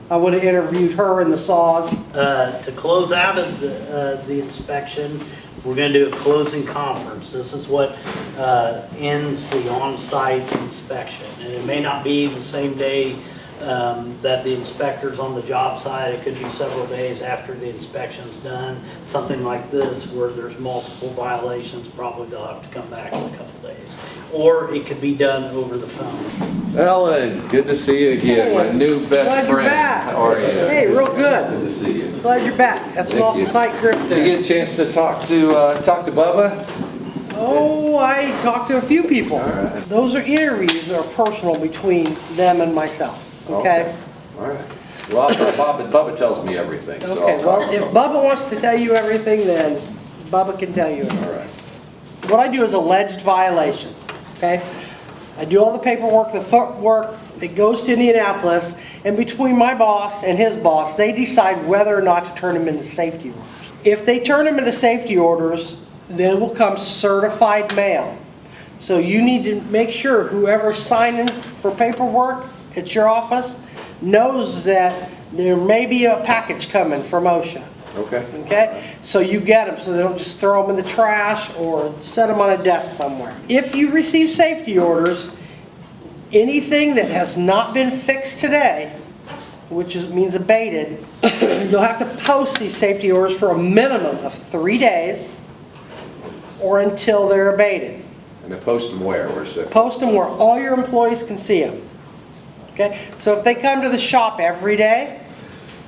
B: I would have interviewed her and the saws.
G: To close out of the inspection, we're going to do a closing conference. This is what ends the on-site inspection. And it may not be the same day that the inspector's on the job site. It could be several days after the inspection's done. Something like this where there's multiple violations, probably they'll have to come back in a couple days. Or it could be done over the phone.
C: Ellen, good to see you again, my new best
B: Glad
C: friend.
B: you're back.
C: How are you?
B: Hey, real good.
C: Good to see you.
B: Glad you're back. That's an
C: Thank
B: awful
C: you.
B: tight grip
C: Did
B: there.
C: you get a chance to talk to Bubba?
B: Oh, I talked to a few people.
C: right.
B: Those are interviews that are personal between them and myself, okay?
C: All right. Well, Bubba tells me everything, so.
B: Okay, well, if Bubba wants to tell you everything, then Bubba can tell you
C: All
B: everything.
C: right.
B: What I do is alleged violation, okay? I do all the paperwork, the footwork, it goes to Indianapolis, and between my boss and his boss, they decide whether or not to turn him into safety orders. If they turn him into safety orders, they will come certified mail. So you need to make sure whoever's signing for paperwork at your office knows that there may be a package coming from OSHA.
C: Okay.
B: Okay, so you get them, so they don't just throw them in the trash or set them on a desk somewhere. If you receive safety orders, anything that has not been fixed today, which means abated, you'll have to post these safety orders for a minimum of 3 days or until they're abated.
C: And then post them where? Where's the?
B: Post them where all your employees can see them. Okay, so if they come to the shop every day,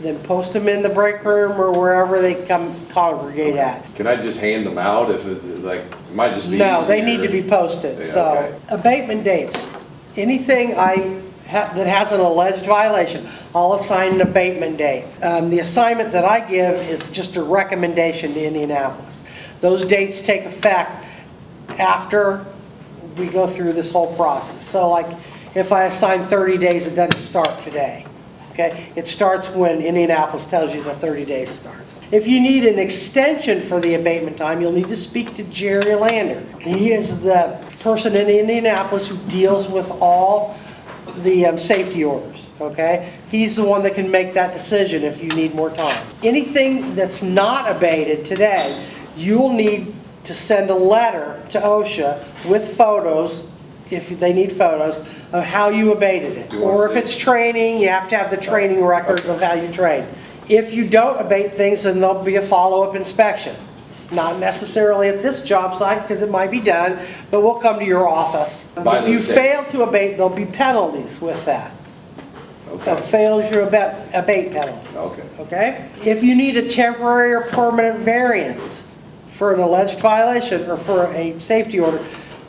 B: then post them in the break room or wherever they come congregate at.
C: Can I just hand them out if it, like, it might just be
B: No, they need
C: easier?
B: to be posted,
C: Yeah,
B: so.
C: okay.
B: Abatement dates, anything that has an alleged violation, I'll assign an abatement date. The assignment that I give is just a recommendation to Indianapolis. Those dates take effect after we go through this whole process. So like, if I assign 30 days, it doesn't start today. Okay, it starts when Indianapolis tells you the 30 days starts. If you need an extension for the abatement time, you'll need to speak to Jerry Lander. He is the person in Indianapolis who deals with all the safety orders, okay? He's the one that can make that decision if you need more time. Anything that's not abated today, you'll need to send a letter to OSHA with photos, if they need photos, of how you abated it. Or if it's training, you have to have the training records of how you trained. If you don't abate things, then there'll be a follow-up inspection. Not necessarily at this job site, because it might be done, but we'll come to your office. If you fail to abate, there'll be penalties with that.
C: Okay.
B: A failure abate penalties.
C: Okay.
B: Okay? If you need a temporary or permanent variance for an alleged violation or for a safety order,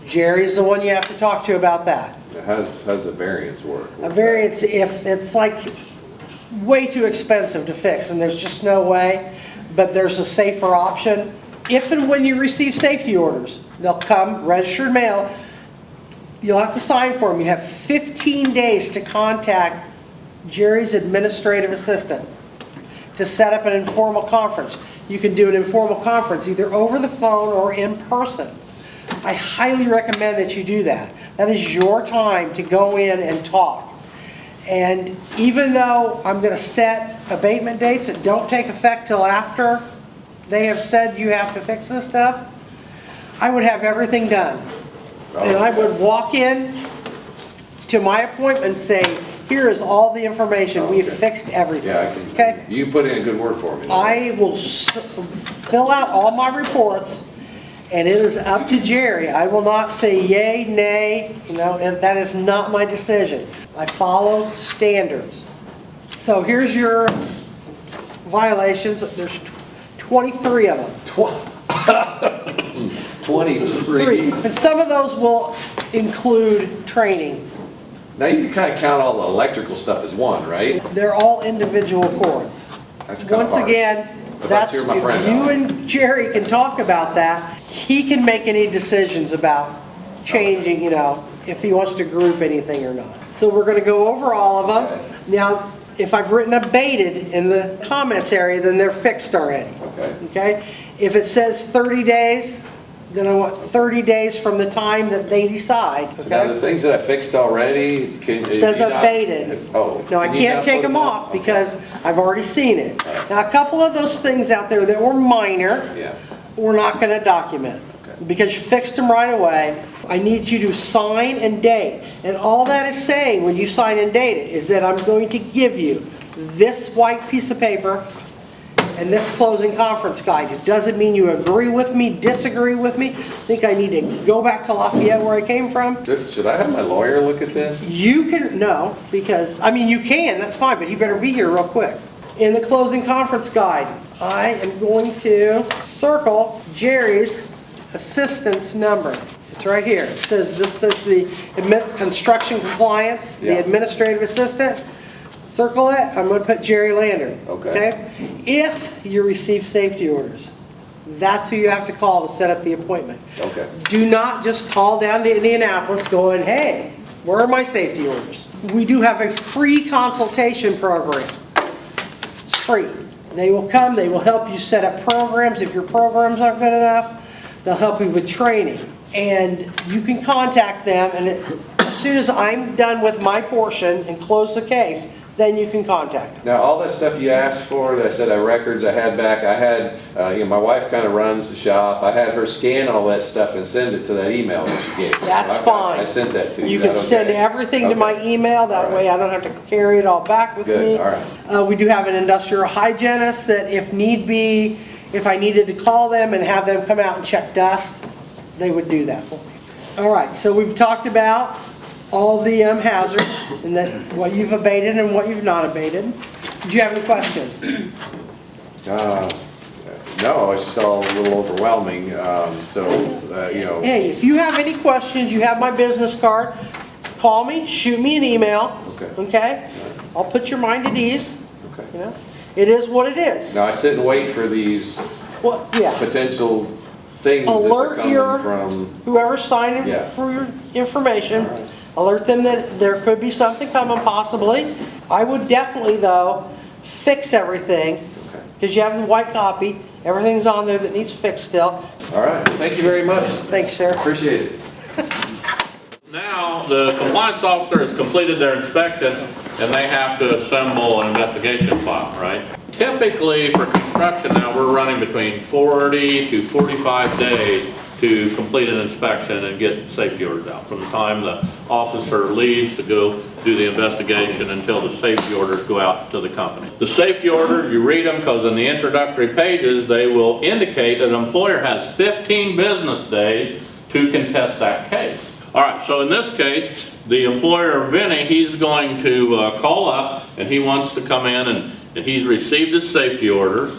B: Jerry's the one you have to talk to about that.
C: How's the variance work?
B: A variance, if it's like way too expensive to fix and there's just no way, but there's a safer option. If and when you receive safety orders, they'll come, registered mail, you'll have to sign for them. You have 15 days to contact Jerry's administrative assistant to set up an informal conference. You can do an informal conference either over the phone or in person. I highly recommend that you do that. That is your time to go in and talk. And even though I'm going to set abatement dates that don't take effect till after they have said you have to fix this stuff, I would have everything done. And I would walk in to my appointment and say, here is all the information. We've fixed everything.
C: Yeah, I can.
B: Okay?
C: You put in a good word for me.
B: I will fill out all my reports, and it is up to Jerry. I will not say yay, nay, and that is not my decision. I follow standards. So here's your violations. There's 23 of them.
C: 23.
B: And some of those will include training.
C: Now you can kind of count all the electrical stuff as one, right?
B: They're all individual codes.
C: That's kind of
B: Once
C: hard.
B: again,
C: But
B: that's,
C: you're my friend,
B: if you
C: though.
B: and Jerry can talk about that, he can make any decisions about changing, if he wants to group anything or not. So we're going to go over all of them.
C: Okay.
B: Now, if I've written abated in the comments area, then they're fixed already. Okay? If it says 30 days, then I want 30 days from the time that they decide.
C: So now the
B: Okay?
C: things that I fixed already,
B: It says abated.
C: Oh.
B: No, I
C: can you
B: can't
C: not
B: take
C: put
B: them off
C: Okay.
B: because I've already seen it. Now, a couple of those things out there that were minor,
C: Yeah.
B: we're not going to document.
C: Okay.
B: Because you fixed them right away. I need you to sign and date. And all that is saying when you sign and date it is that I'm going to give you this white piece of paper and this closing conference guide. It doesn't mean you agree with me, disagree with me. Think I need to go back to Lafayette where I came from?
C: Should I have my lawyer look at this?
B: You can, no, because, you can, that's fine, but you better be here real quick. In the closing conference guide, I am going to circle Jerry's assistant's number. It's right here. It says, this says the construction compliance, the
C: Yeah.
B: administrative assistant. Circle it, I'm going to put Jerry Lander.
C: Okay.
B: If you receive safety orders, that's who you have to call to set up the appointment.
C: Okay.
B: Do not just call down to Indianapolis going, hey, where are my safety orders? We do have a free consultation program. It's free. They will come, they will help you set up programs. If your programs aren't good enough, they'll help you with training. And you can contact them, and as soon as I'm done with my portion and close the case, then you can contact them.
C: Now, all that stuff you asked for, that I said records I had back, I had, my wife kind of runs the shop. I had her scan all that stuff and send it to that email that she gave me.
B: That's
C: So
B: fine.
C: I sent that to you.
B: You
C: Is
B: can
C: that
B: send
C: okay?
B: everything to
C: Okay.
B: my email, that
C: All
B: way
C: right.
B: I don't have to carry it all back with
C: Good,
B: me.
C: all right.
B: We do have an industrial hygienist that if need be, if I needed to call them and have them come out and check dust, they would do that for me. All right, so we've talked about all the hazards and that what you've abated and what you've not abated. Did you have any questions?
C: No, it's just all a little overwhelming,
B: Hey, if you have any questions, you have my business card, call me, shoot me an email. Okay? I'll put your mind at ease.
C: Okay.
B: It is what it is.
C: Now, I sit and wait for these
B: Well, yeah.
C: potential things that are
B: Alert
C: coming
B: your,
C: from,
B: whoever signed
C: Yeah.
B: for your information,
C: All right.
B: alert them that there could be something coming possibly. I would definitely, though, fix everything, because you have the white copy, everything's on there that needs fixed still.
C: All right, thank you very much.
B: Thanks, Sheriff.
C: Appreciate it.
A: Now, the compliance officer has completed their inspection, and they have to assemble an investigation file, right? Typically, for construction now, we're running between 40 to 45 days to complete an inspection and get safety orders out. From the time the officer leaves to go do the investigation until the safety orders go out to the company. The safety orders, you read them because in the introductory pages, they will indicate that an employer has 15 business days to contest that case. All right, so in this case, the employer, Vinny, he's going to call up and he wants to come in and he's received his safety orders.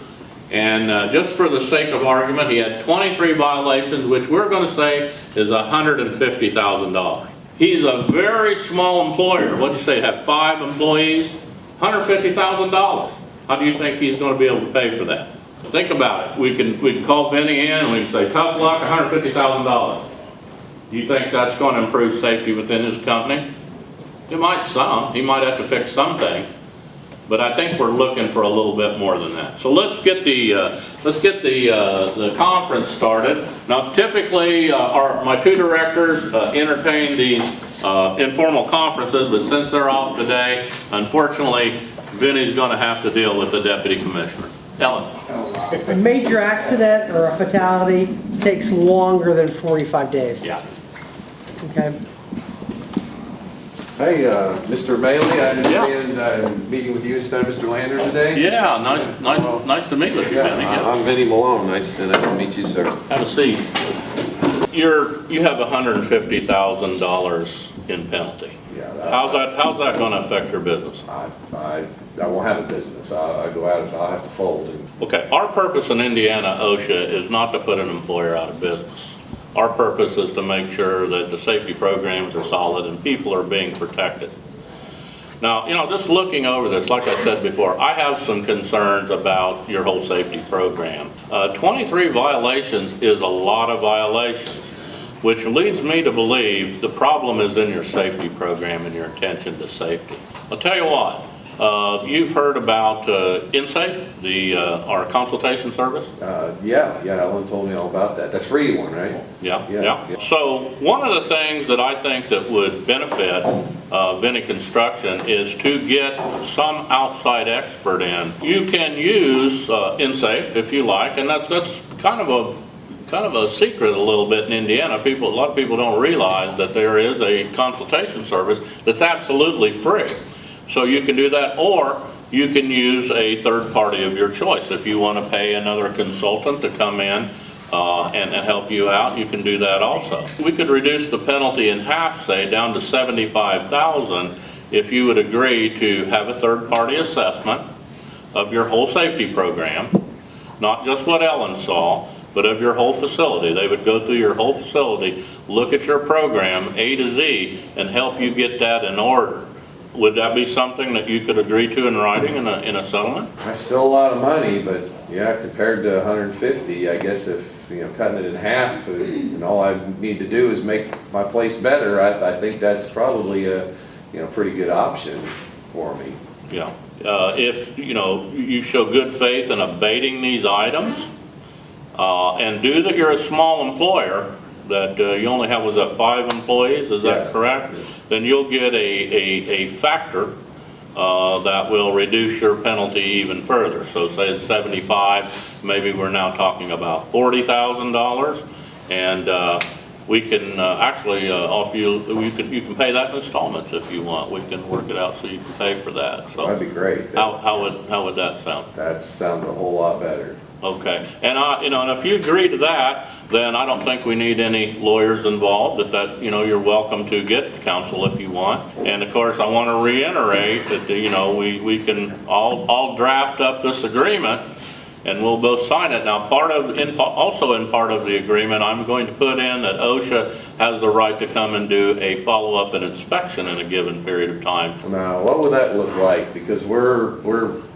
A: And just for the sake of argument, he had 23 violations, which we're going to say is $150,000. He's a very small employer. What'd you say, have 5 employees? $150,000. How do you think he's going to be able to pay for that? Think about it. We can call Vinny in and we can say, tough luck, $150,000. Do you think that's going to improve safety within his company? It might some. He might have to fix something. But I think we're looking for a little bit more than that. So let's get the conference started. Now, typically, my 2 directors entertain these informal conferences, but since they're off today, unfortunately, Vinny's going to have to deal with the deputy commissioner. Ellen.
B: A major accident or a fatality takes longer than 45 days.
A: Yeah.
B: Okay.
C: Hey, Mr. Bailey, I understand I'm meeting with you instead of Mr. Lander today?
A: Yeah, nice to meet with you, Vinny. Yeah.
C: I'm Vinny Malone. Nice to meet you, sir.
A: Have a seat. You have $150,000 in penalty.
C: Yeah.
A: How's that going to affect your business?
C: I won't have a business. I go out, I'll have to fold.
A: Okay, our purpose in Indiana, OSHA, is not to put an employer out of business. Our purpose is to make sure that the safety programs are solid and people are being protected. Now, just looking over this, like I said before, I have some concerns about your whole safety program. 23 violations is a lot of violations, which leads me to believe the problem is in your safety program and your attention to safety. I'll tell you what. You've heard about INSafe, our consultation service?
C: Yeah, Ellen told me all about that. That's free one, right?
A: Yeah. So one of the things that I think that would benefit Vinny Construction is to get some outside expert in. You can use INSafe if you like, and that's kind of a secret a little bit in Indiana. A lot of people don't realize that there is a consultation service that's absolutely free. So you can do that, or you can use a third party of your choice. If you want to pay another consultant to come in and help you out, you can do that also. We could reduce the penalty in half, say, down to $75,000 if you would agree to have a third party assessment of your whole safety program, not just what Ellen saw, but of your whole facility. They would go through your whole facility, look at your program A to Z, and help you get that in order. Would that be something that you could agree to in writing in a settlement?
C: That's still a lot of money, but yeah, compared to 150, I guess if, cutting it in half, and all I need to do is make my place better, I think that's probably a, pretty good option for me.
A: Yeah. If, you show good faith in abating these items, and do that you're a small employer, that you only have, was that 5 employees, is that correct? Yes. Then you'll get a factor that will reduce your penalty even further. So say it's 75, maybe we're now talking about $40,000, and we can actually offer you can pay that in installments if you want. We can work it out so you can pay for that. So
C: that'd be great.
A: How would that sound? That
C: sounds a whole lot better.
A: Okay, and and if you agree to that, then I don't think we need any lawyers involved. That you're welcome to get counsel if you want. And of course, I want to reiterate that we can all draft up this agreement, and we'll both sign it. Now, also in part of the agreement, I'm going to put in that OSHA has the right to come and do a follow-up and inspection in a given period of time.
C: Now, what would that look like? Because we're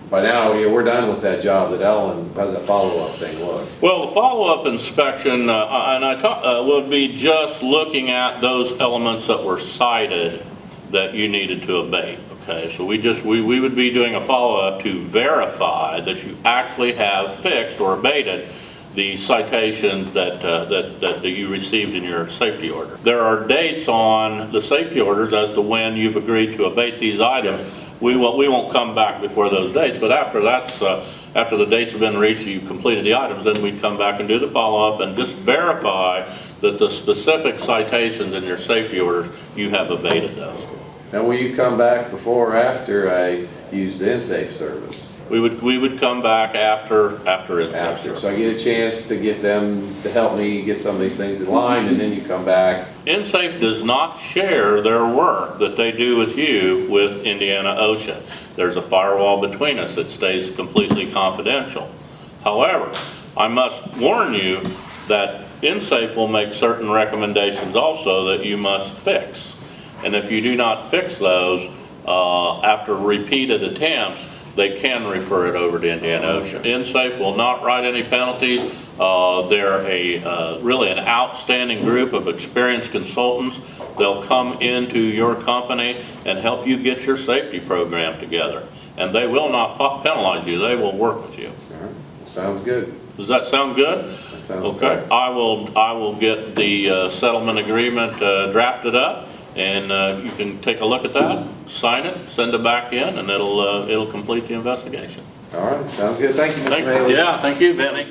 C: by now, yeah, we're done with that job that Ellen, how's that follow-up thing look?
A: Well, the follow-up inspection, would be just looking at those elements that were cited that you needed to abate, okay? So we would be doing a follow-up to verify that you actually have fixed or abated the citations that you received in your safety order. There are dates on the safety orders as to when you've agreed to abate these items.
C: Yes.
A: We won't come back before those dates, but after the dates have been reached, you've completed the items, then we come back and do the follow-up and just verify that the specific citations in your safety orders, you have abated those.
C: Now, will you come back before or after I use the INSafe service?
A: We would come back after it's
C: After, so I get a chance to get them to help me get some of these things in line, and then you come back.
A: INSafe does not share their work that they do with you with Indiana OSHA. There's a firewall between us that stays completely confidential. However, I must warn you that INSafe will make certain recommendations also that you must fix. And if you do not fix those after repeated attempts, they can refer it over to Indiana OSHA. INSafe will not write any penalties. They're really an outstanding group of experienced consultants. They'll come into your company and help you get your safety program together. And they will not penalize you. They will work with you.
C: All right. Sounds good.
A: Does that sound good?
C: That sounds
A: okay.
C: good.
A: I will get the settlement agreement drafted up. And you can take a look at that, sign it, send it back in, and it'll complete the investigation.
C: All right, sounds good. Thank you, Mr. Bailey.
A: Yeah, thank you, Benny.